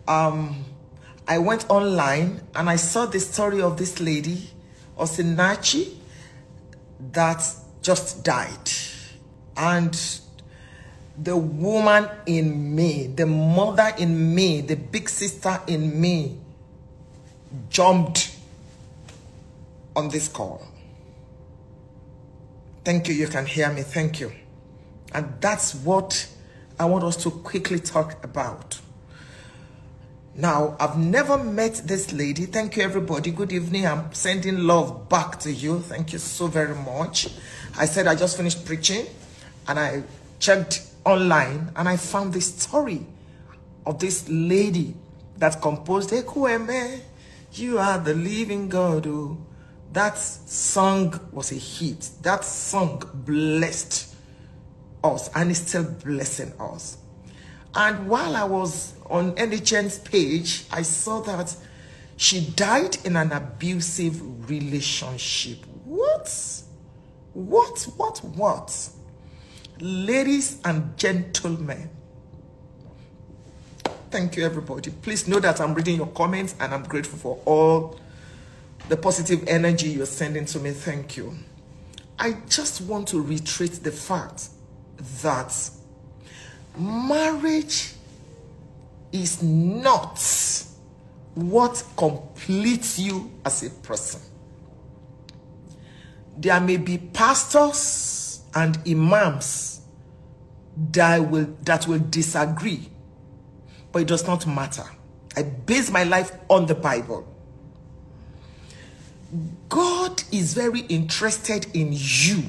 I went online and I saw the story of this lady, Osinachi, that just died. And the woman in me, the mother in me, the big sister in me jumped on this call. Thank you. You can hear me. Thank you. And that's what I want us to quickly talk about. Now, I've never met this lady. Thank you, everybody. Good evening. I'm sending love back to you. Thank you so very much. I said I just finished preaching and I checked online and I found the story of this lady that composed Ekueme, You Are the Living God. Oh. That song was a hit. That song blessed us and is still blessing us. And while I was on NHN's page, I saw that she died in an abusive relationship. What? Ladies and gentlemen, thank you, everybody. Please know that I'm reading your comments and I'm grateful for all the positive energy you're sending to me. Thank you. I just want to reiterate the fact that marriage is not what completes you as a person. There may be pastors and imams that will disagree, but it does not matter. I base my life on the Bible. God is very interested in you.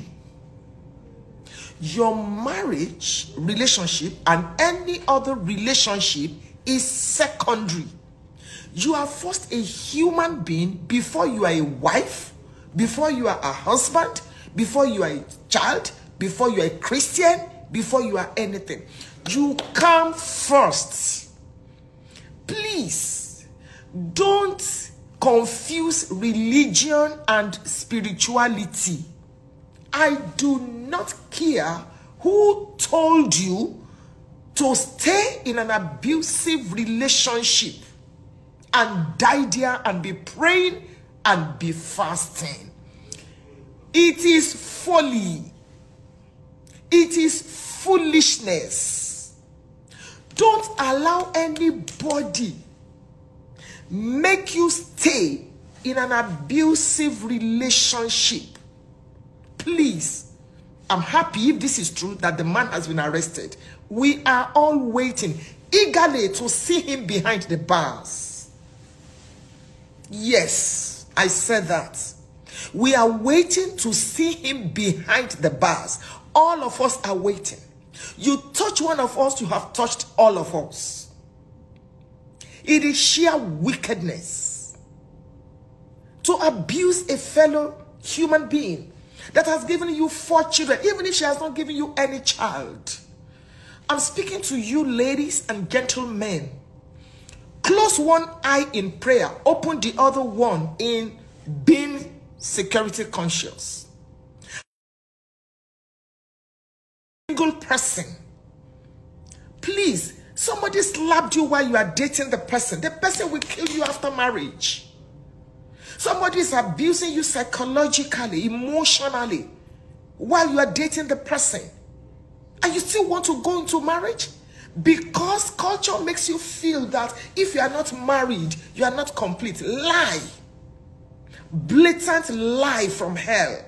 Your marriage relationship and any other relationship is secondary. You are first a human being before you are a wife, before you are a husband, before you are a child, before you are a Christian, before you are anything. You come first. Please don't confuse religion and spirituality. I do not care who told you to stay in an abusive relationship and die there and be praying and be fasting. It is folly. It is foolishness. Don't allow anybody make you stay in an abusive relationship. Please, I'm happy if this is true that the man has been arrested. We are all waiting eagerly to see him behind the bars. Yes, I said that. We are waiting to see him behind the bars. All of us are waiting. You touch one of us, you have touched all of us. It is sheer wickedness to abuse a fellow human being that has given you 4 children, even if she has not given you any child. I'm speaking to you, ladies and gentlemen. Close one eye in prayer, open the other one in being security conscious. Single person, please, somebody slapped you while you are dating the person will kill you after marriage. Somebody is abusing you psychologically, emotionally, while you are dating the person, and you still want to go into marriage because culture makes you feel that if you are not married, you are not complete. Lie. Blatant lie from hell.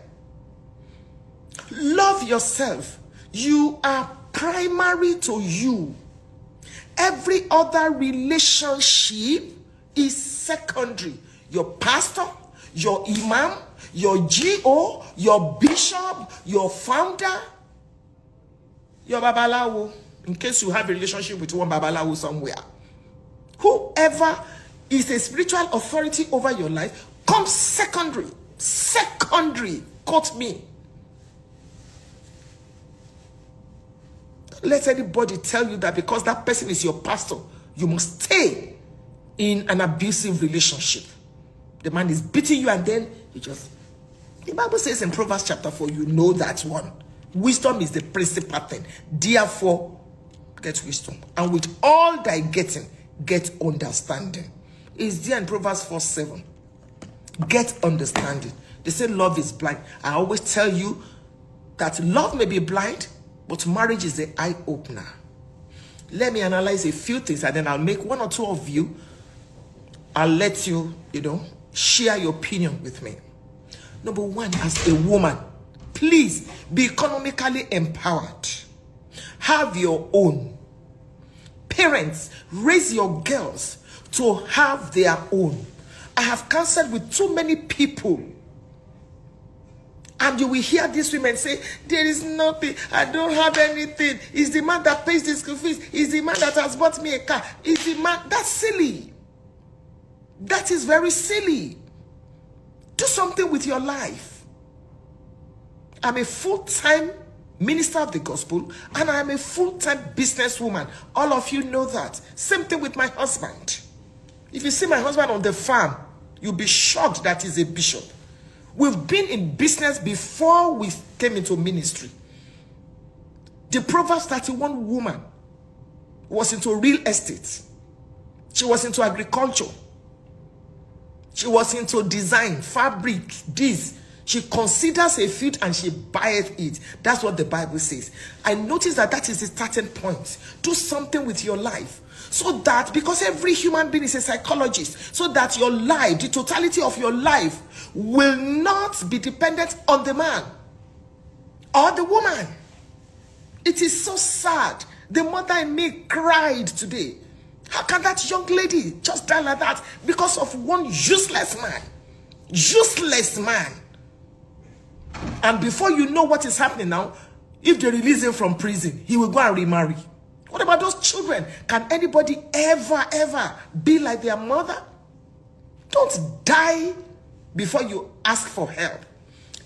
Love yourself. You are primary to you. Every other relationship is secondary. Your pastor, your imam, your GO, your bishop, your founder, your babalawo, in case you have a relationship with one babalawo somewhere. Whoever is a spiritual authority over your life comes secondary. Secondary. Quote me. Don't let anybody tell you that because that person is your pastor, you must stay in an abusive relationship. The man is beating you and then you just... The Bible says in Proverbs chapter 4, you know that one. Wisdom is the principal thing. Therefore, get wisdom. And with all thy getting, get understanding. It's there in Proverbs 4:7. Get understanding. They say love is blind. I always tell you that love may be blind, but marriage is the eye opener. Let me analyze a few things, and then I'll make one or two of you. I'll let you, share your opinion with me. Number one, as a woman, please be economically empowered. Have your own. Parents, raise your girls to have their own. I have counseled with too many people, and you will hear these women say, there is nothing, I don't have anything. It's the man that pays the school fees. It's the man that has bought me a car. It's the man. That's silly. That is very silly. Do something with your life. I'm a full-time minister of the gospel, and I am a full-time businesswoman. All of you know that. Same thing with my husband. If you see my husband on the farm, you'll be shocked that he's a bishop. We've been in business before we came into ministry. The Proverbs 31 woman was into real estate. She was into agriculture. She was into design, fabric, this. She considers a field and she buyeth it. That's what the Bible says. I notice that is the starting point. Do something with your life. So that, because every human being is a psychologist, so that your life, the totality of your life, will not be dependent on the man or the woman. It is so sad. The mother in me cried today. How can that young lady just die like that because of one useless man? Useless man. And before you know what is happening now, if they release him from prison, he will go and remarry. What about those children? Can anybody ever be like their mother? Don't die before you ask for help.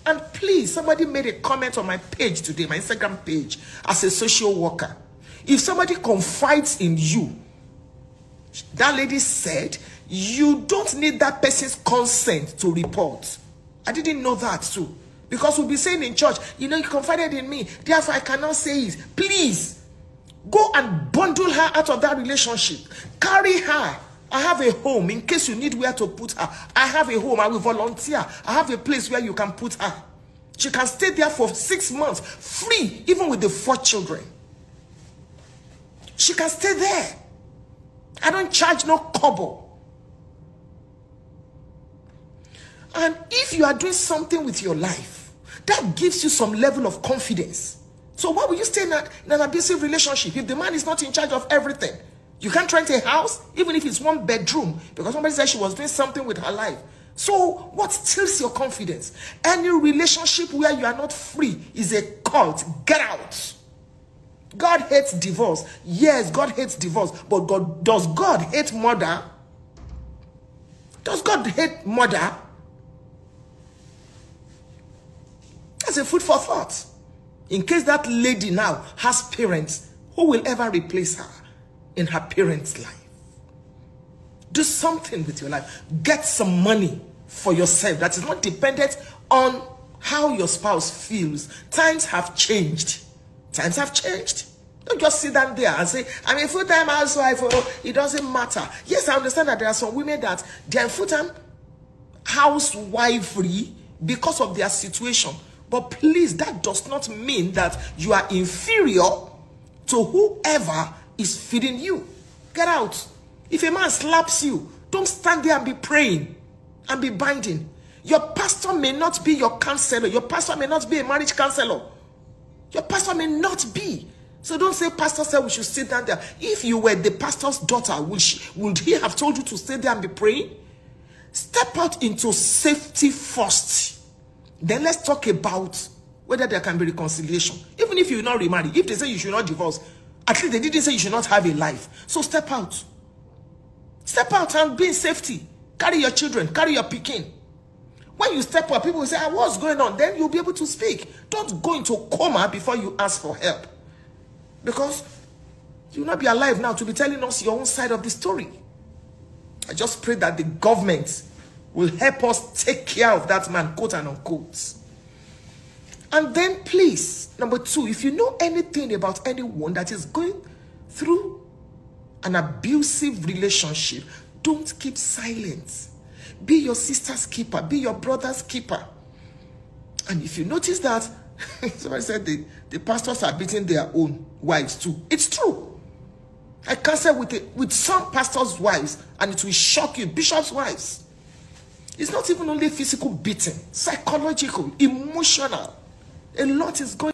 And please, somebody made a comment on my page today, my Instagram page, as a social worker. If somebody confides in you, that lady said, you don't need that person's consent to report. I didn't know that too. Because we'll be saying in church, you confided in me, therefore I cannot say it. Please, go and bundle her out of that relationship. Carry her. I have a home in case you need where to put her. I have a home. I will volunteer. I have a place where you can put her. She can stay there for 6 months, free, even with the 4 children. She can stay there. I don't charge no kobo. And if you are doing something with your life, that gives you some level of confidence. So why will you stay in an abusive relationship if the man is not in charge of everything? You can't rent a house, even if it's 1 bedroom, because somebody said she was doing something with her life. So what steals your confidence? Any relationship where you are not free is a cult. Get out. God hates divorce. Yes, God hates divorce. But does God hate murder? Does God hate murder? That's a food for thought. In case that lady now has parents, who will ever replace her in her parents' life? Do something with your life. Get some money for yourself that is not dependent on how your spouse feels. Times have changed. Times have changed. Don't just sit down there and say, I'm a full-time housewife. Oh, it doesn't matter. Yes, I understand that there are some women that they are full-time housewifery because of their situation. But please, that does not mean that you are inferior to whoever is feeding you. Get out. If a man slaps you, don't stand there and be praying and be binding. Your pastor may not be your counselor. Your pastor may not be a marriage counselor. Your pastor may not be. So don't say, pastor said we should sit down there. If you were the pastor's daughter, would he have told you to stay there and be praying? Step out into safety first. Then let's talk about whether there can be reconciliation. Even if you will not remarry, if they say you should not divorce, at least they didn't say you should not have a life. So step out. Step out and be in safety. Carry your children, carry your pikin. When you step up, people will say, what's going on? Then you'll be able to speak. Don't go into coma before you ask for help. Because you will not be alive now to be telling us your own side of the story. I just pray that the government will help us take care of that man, quote and unquote. And then please, number 2, if you know anything about anyone that is going through an abusive relationship, don't keep silent. Be your sister's keeper. Be your brother's keeper. And if you notice that, somebody said the pastors are beating their own wives too. It's true. I counsel with some pastors' wives, and it will shock you. Bishops' wives. It's not even only physical beating, psychological, emotional. A lot is going